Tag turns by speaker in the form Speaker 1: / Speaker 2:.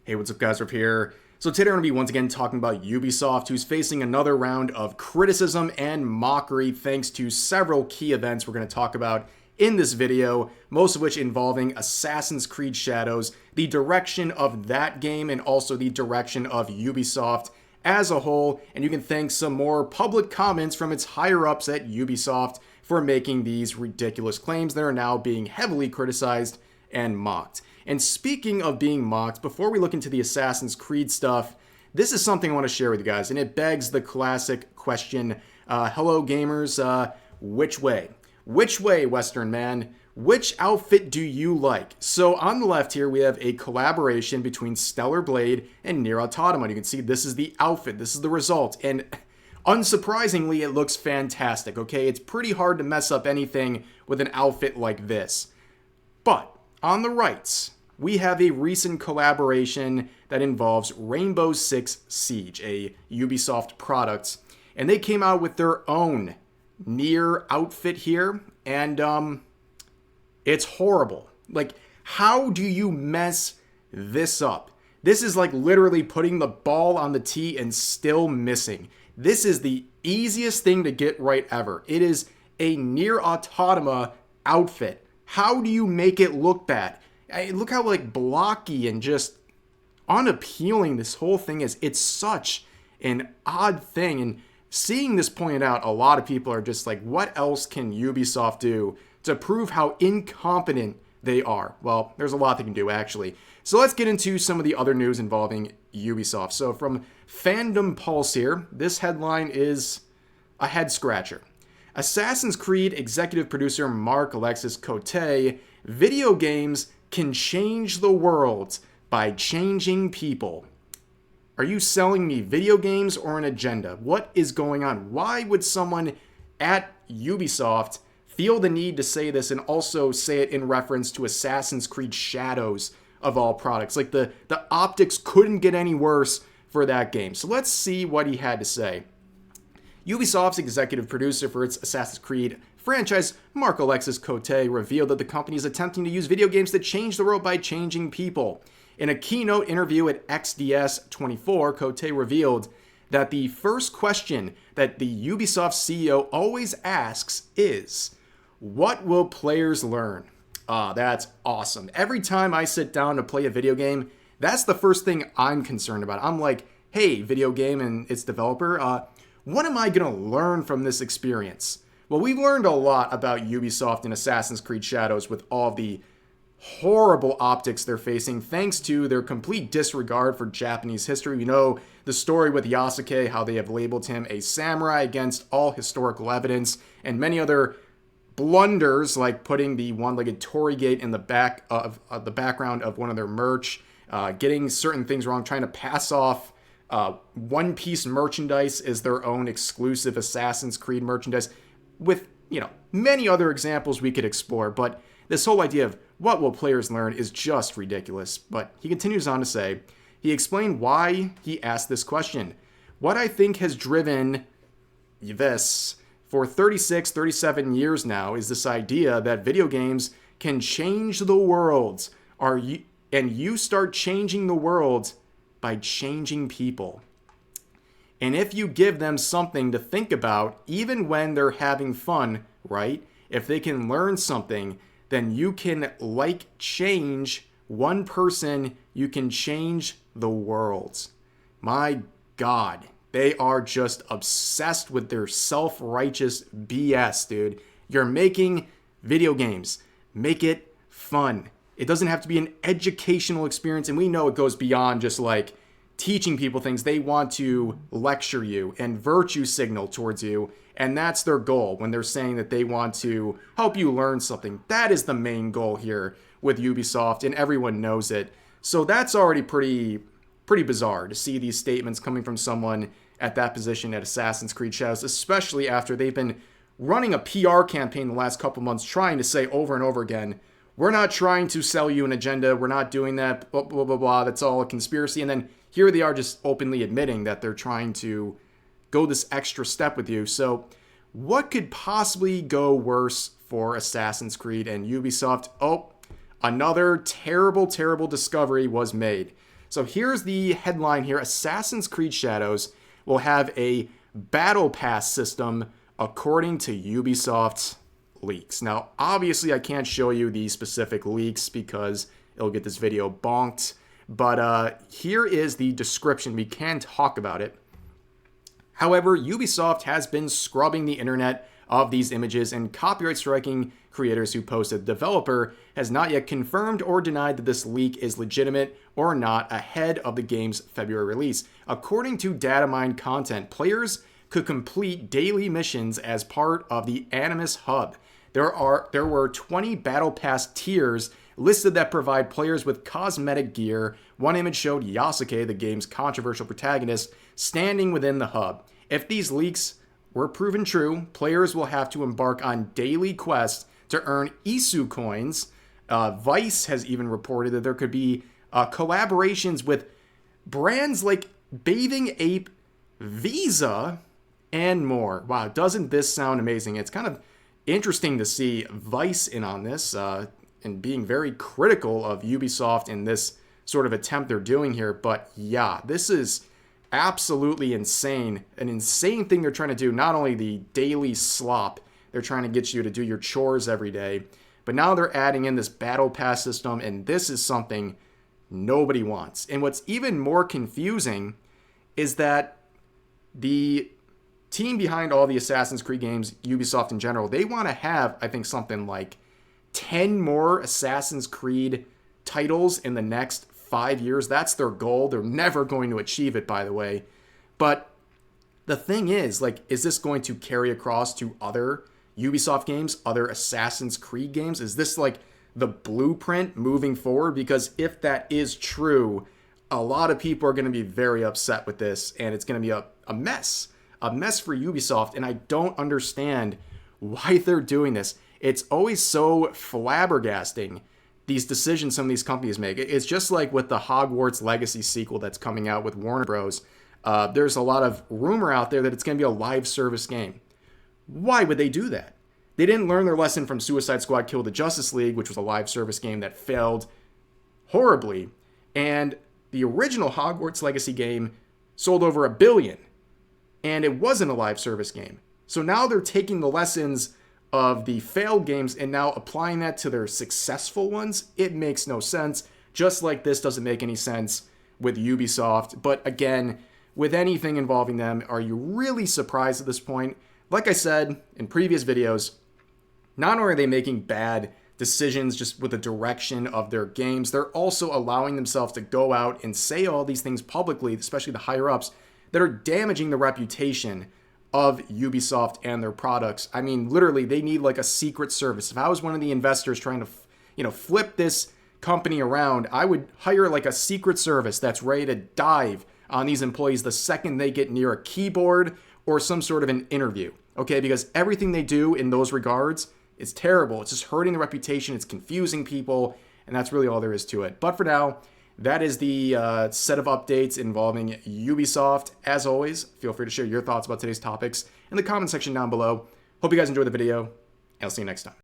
Speaker 1: Hey, what's up guys, Riff here. So today we're going to be once again talking about Ubisoft, who's facing another round of criticism and mockery thanks to several key events we're going to talk about in this video, most of which involving Assassin's Creed Shadows, the direction of that game, and also the direction of Ubisoft as a whole. And you can thank some more public comments from its higher-ups at Ubisoft for making these ridiculous claims that are now being heavily criticized and mocked. And speaking of being mocked, before we look into the Assassin's Creed stuff, this is something I want to share with you guys, and it begs the classic question, hello gamers, which way? Which way, Western man? Which outfit do you like? So on the left here, we have a collaboration between Stellar Blade and Nier Automata. You can see this is the outfit, this is the result, and unsurprisingly, it looks fantastic, okay? It's pretty hard to mess up anything with an outfit like this. But on the right, we have a recent collaboration that involves Rainbow Six Siege, a Ubisoft product, and they came out with their own Nier outfit here, and it's horrible. Like, how do you mess this up? This is like literally putting the ball on the tee and still missing. This is the easiest thing to get right ever. It is a Nier Automata outfit. How do you make it look bad? Look how like blocky and just unappealing this whole thing is. It's such an odd thing, and seeing this pointed out, a lot of people are just like, what else can Ubisoft do to prove how incompetent they are? Well, there's a lot they can do actually. So let's get into some of the other news involving Ubisoft. So from Fandom Pulse here, this headline is a head scratcher. Assassin's Creed executive producer Mark Alexis Cote, video games can change the world by changing people. Are you selling me video games or an agenda? What is going on? Why would someone at Ubisoft feel the need to say this and also say it in reference to Assassin's Creed Shadows of all products? Like the optics couldn't get any worse for that game. So let's see what he had to say. Ubisoft's executive producer for its Assassin's Creed franchise, Mark Alexis Cote, revealed that the company is attempting to use video games to change the world by changing people. In a keynote interview at XDS24, Cote revealed that the first question that the Ubisoft CEO always asks is, what will players learn? That's awesome. Every time I sit down to play a video game, that's the first thing I'm concerned about. I'm like, hey, video game and its developer, what am I going to learn from this experience? Well, we've learned a lot about Ubisoft and Assassin's Creed Shadows with all the horrible optics they're facing thanks to their complete disregard for Japanese history. We know the story with Yasuke, how they have labeled him a samurai against all historical evidence, and many other blunders like putting the one-legged Torigate in the back of the background of one of their merch, getting certain things wrong, trying to pass off One Piece merchandise is their own exclusive Assassin's Creed merchandise, with, many other examples we could explore. But this whole idea of what will players learn is just ridiculous. But he continues on to say, he explained why he asked this question. What I think has driven this for 36, 37 years now is this idea that video games can change the world. And you start changing the world by changing people. And if you give them something to think about, even when they're having fun, right? If they can learn something, then you can, change one person, you can change the world. My God, they are just obsessed with their self-righteous BS, dude. You're making video games. Make it fun. It doesn't have to be an educational experience, and we know it goes beyond just teaching people things. They want to lecture you and virtue signal towards you, and that's their goal when they're saying that they want to help you learn something. That is the main goal here with Ubisoft, and everyone knows it. So that's already pretty bizarre to see these statements coming from someone at that position at Assassin's Creed Shadows, especially after they've been running a PR campaign the last couple months trying to say over and over again, we're not trying to sell you an agenda, we're not doing that, blah, blah, blah, blah, that's all a conspiracy. And then here they are just openly admitting that they're trying to go this extra step with you. So what could possibly go worse for Assassin's Creed and Ubisoft? Oh, another terrible, terrible discovery was made. So here's the headline here. Assassin's Creed Shadows will have a battle pass system according to Ubisoft's leaks. Now, obviously, I can't show you the specific leaks because it'll get this video bonked. But here is the description. We can talk about it. However, Ubisoft has been scrubbing the internet of these images, and copyright striking creators who posted. The developer has not yet confirmed or denied that this leak is legitimate or not ahead of the game's February release. According to data mined content, players could complete daily missions as part of the Animus Hub. There were 20 Battle Pass tiers listed that provide players with cosmetic gear. One image showed Yasuke, the game's controversial protagonist, standing within the hub. If these leaks were proven true, players will have to embark on daily quests to earn Isu coins. Vice has even reported that there could be collaborations with brands like Bathing Ape, Visa, and more. Wow, doesn't this sound amazing? It's kind of interesting to see Vice in on this and being very critical of Ubisoft in this sort of attempt they're doing here. But yeah, this is absolutely insane. An insane thing they're trying to do. Not only the daily slop, they're trying to get you to do your chores every day, but now they're adding in this battle pass system, and this is something nobody wants. And what's even more confusing is that the team behind all the Assassin's Creed games, Ubisoft in general, they want to have, I think, something like 10 more Assassin's Creed titles in the next 5 years. That's their goal. They're never going to achieve it, by the way. But the thing is, like, is this going to carry across to other Ubisoft games, other Assassin's Creed games? Is this like the blueprint moving forward? Because if that is true, a lot of people are going to be very upset with this, and it's going to be a mess for Ubisoft. And I don't understand why they're doing this. It's always so flabbergasting, these decisions some of these companies make. It's just like with the Hogwarts Legacy sequel that's coming out with Warner Bros. There's a lot of rumor out there that it's going to be a live service game. Why would they do that? They didn't learn their lesson from Suicide Squad Kill the Justice League, which was a live service game that failed horribly. And the original Hogwarts Legacy game sold over 1 billion. And it wasn't a live service game. So now they're taking the lessons of the failed games and now applying that to their successful ones. It makes no sense. Just like this doesn't make any sense with Ubisoft. But again, with anything involving them, are you really surprised at this point? Like I said in previous videos, not only are they making bad decisions just with the direction of their games, they're also allowing themselves to go out and say all these things publicly, especially the higher ups, that are damaging the reputation of Ubisoft and their products. I mean, literally, they need like a secret service. If I was one of the investors trying to, flip this company around, I would hire like a secret service that's ready to dive on these employees the second they get near a keyboard or some sort of an interview. Okay, because everything they do in those regards is terrible. It's just hurting the reputation. It's confusing people, and that's really all there is to it. But for now, that is the set of updates involving Ubisoft. As always, feel free to share your thoughts about today's topics in the comment section down below. Hope you guys enjoyed the video, and I'll see you next time.